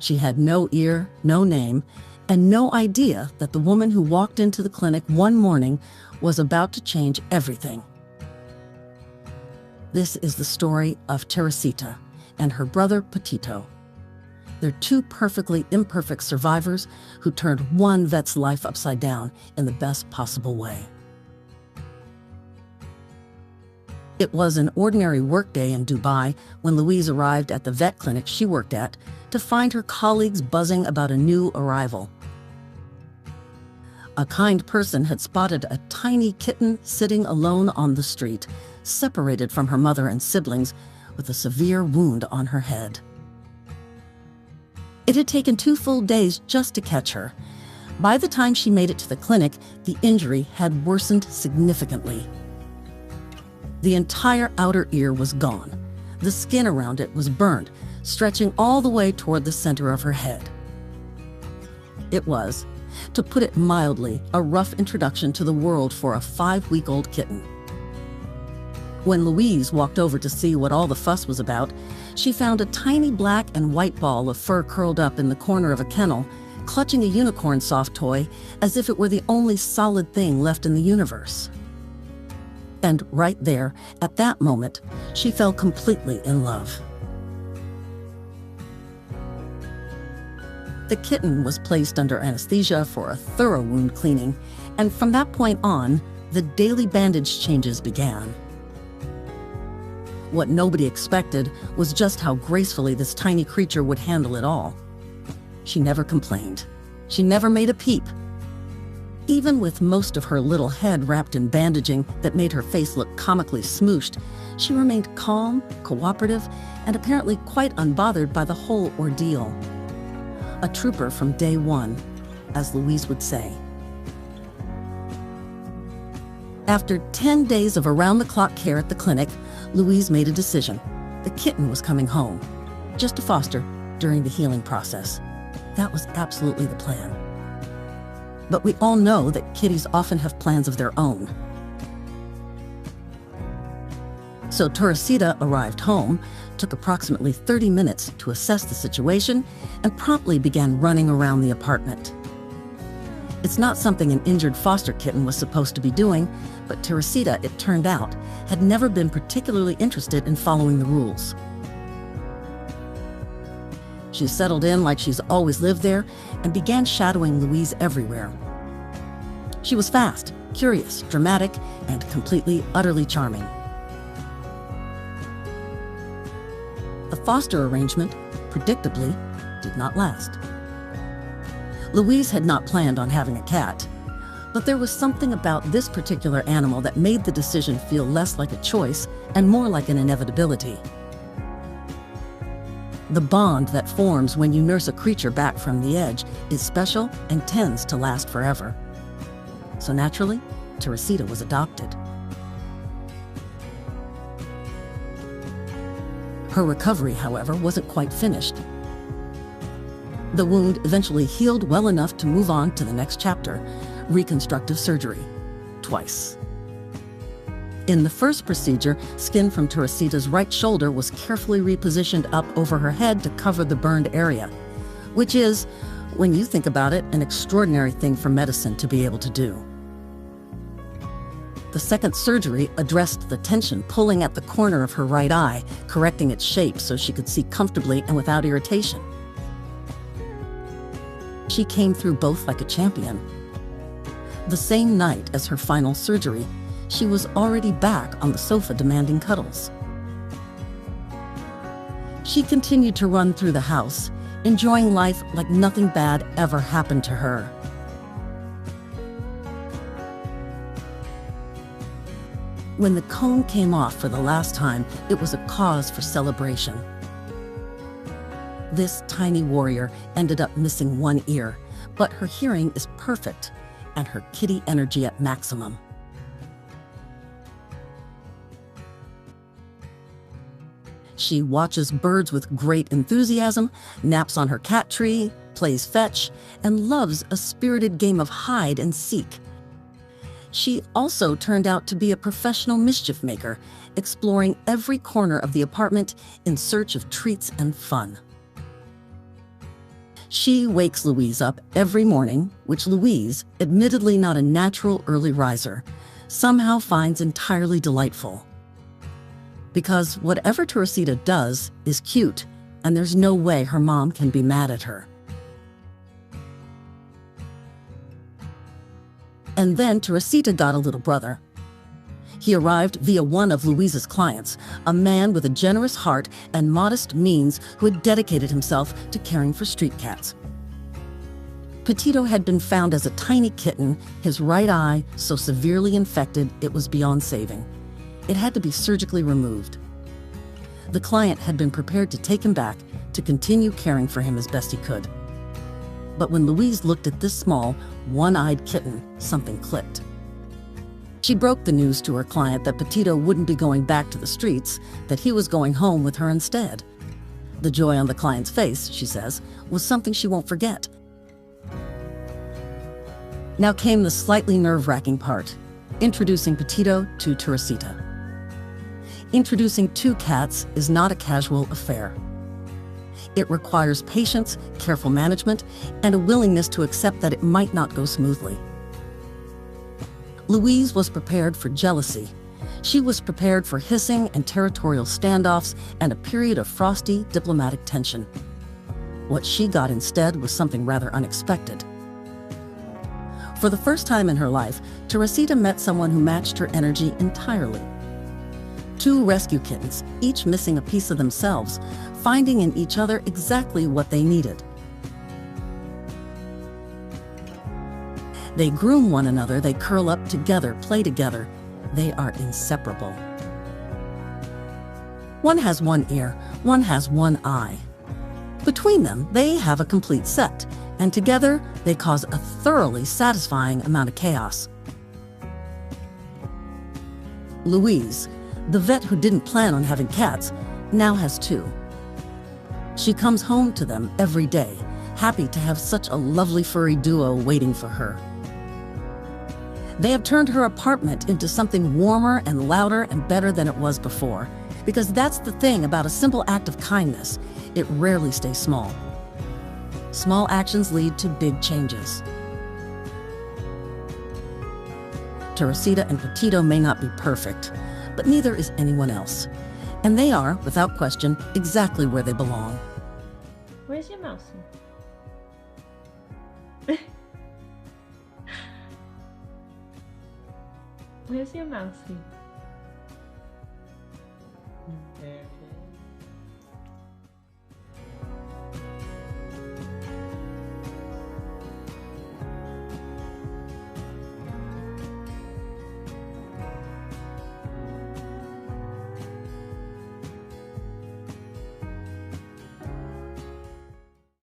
She had no ear, no name, and no idea that the woman who walked into the clinic one morning was about to change everything. This is the story of Teresita and her brother Potito. They're two perfectly imperfect survivors who turned one vet's life upside down in the best possible way. It was an ordinary workday in Dubai when Louise arrived at the vet clinic she worked at to find her colleagues buzzing about a new arrival. A kind person had spotted a tiny kitten sitting alone on the street, separated from her mother and siblings, with a severe wound on her head. It had taken 2 full days just to catch her. By the time she made it to the clinic, the injury had worsened significantly. The entire outer ear was gone. The skin around it was burned, stretching all the way toward the center of her head. It was, to put it mildly, a rough introduction to the world for a 5-week-old kitten. When Louise walked over to see what all the fuss was about, she found a tiny black and white ball of fur curled up in the corner of a kennel, clutching a unicorn soft toy as if it were the only solid thing left in the universe. And right there, at that moment, she fell completely in love. The kitten was placed under anesthesia for a thorough wound cleaning, and from that point on, the daily bandage changes began. What nobody expected was just how gracefully this tiny creature would handle it all. She never complained. She never made a peep. Even with most of her little head wrapped in bandaging that made her face look comically smooshed, she remained calm, cooperative, and apparently quite unbothered by the whole ordeal. A trooper from day one, as Louise would say. After 10 days of around-the-clock care at the clinic, Louise made a decision. The kitten was coming home, just to foster during the healing process. That was absolutely the plan. But we all know that kitties often have plans of their own. So Teresita arrived home, took approximately 30 minutes to assess the situation, and promptly began running around the apartment. It's not something an injured foster kitten was supposed to be doing, but Teresita, it turned out, had never been particularly interested in following the rules. She settled in like she's always lived there and began shadowing Louise everywhere. She was fast, curious, dramatic, and completely, utterly charming. The foster arrangement, predictably, did not last. Louise had not planned on having a cat, but there was something about this particular animal that made the decision feel less like a choice and more like an inevitability. The bond that forms when you nurse a creature back from the edge is special and tends to last forever. So naturally, Teresita was adopted. Her recovery, however, wasn't quite finished. The wound eventually healed well enough to move on to the next chapter, reconstructive surgery, twice. In the first procedure, skin from Teresita's right shoulder was carefully repositioned up over her head to cover the burned area, which is, when you think about it, an extraordinary thing for medicine to be able to do. The second surgery addressed the tension pulling at the corner of her right eye, correcting its shape so she could see comfortably and without irritation. She came through both like a champion. The same night as her final surgery, she was already back on the sofa demanding cuddles. She continued to run through the house, enjoying life like nothing bad ever happened to her. When the cone came off for the last time, it was a cause for celebration. This tiny warrior ended up missing one ear, but her hearing is perfect and her kitty energy at maximum. She watches birds with great enthusiasm, naps on her cat tree, plays fetch, and loves a spirited game of hide and seek. She also turned out to be a professional mischief maker, exploring every corner of the apartment in search of treats and fun. She wakes Louise up every morning, which Louise, admittedly not a natural early riser, somehow finds entirely delightful. Because whatever Teresita does is cute, and there's no way her mom can be mad at her. And then Teresita got a little brother. He arrived via one of Louise's clients, a man with a generous heart and modest means who had dedicated himself to caring for street cats. Potito had been found as a tiny kitten, his right eye so severely infected it was beyond saving. It had to be surgically removed. The client had been prepared to take him back to continue caring for him as best he could. But when Louise looked at this small, one-eyed kitten, something clicked. She broke the news to her client that Potito wouldn't be going back to the streets, that he was going home with her instead. The joy on the client's face, she says, was something she won't forget. Now came the slightly nerve-wracking part, introducing Potito to Teresita. Introducing two cats is not a casual affair. It requires patience, careful management, and a willingness to accept that it might not go smoothly. Louise was prepared for jealousy. She was prepared for hissing and territorial standoffs and a period of frosty diplomatic tension. What she got instead was something rather unexpected. For the first time in her life, Teresita met someone who matched her energy entirely. Two rescue kittens, each missing a piece of themselves, finding in each other exactly what they needed. They groom one another, they curl up together, play together. They are inseparable. One has one ear, one has one eye. Between them, they have a complete set, and together they cause a thoroughly satisfying amount of chaos. Louise, the vet who didn't plan on having cats, now has two. She comes home to them every day, happy to have such a lovely furry duo waiting for her. They have turned her apartment into something warmer and louder and better than it was before, because that's the thing about a simple act of kindness. It rarely stays small. Small actions lead to big changes. Teresita and Potito may not be perfect, but neither is anyone else. And they are, without question, exactly where they belong. Where's your mouse? Where's your mousey?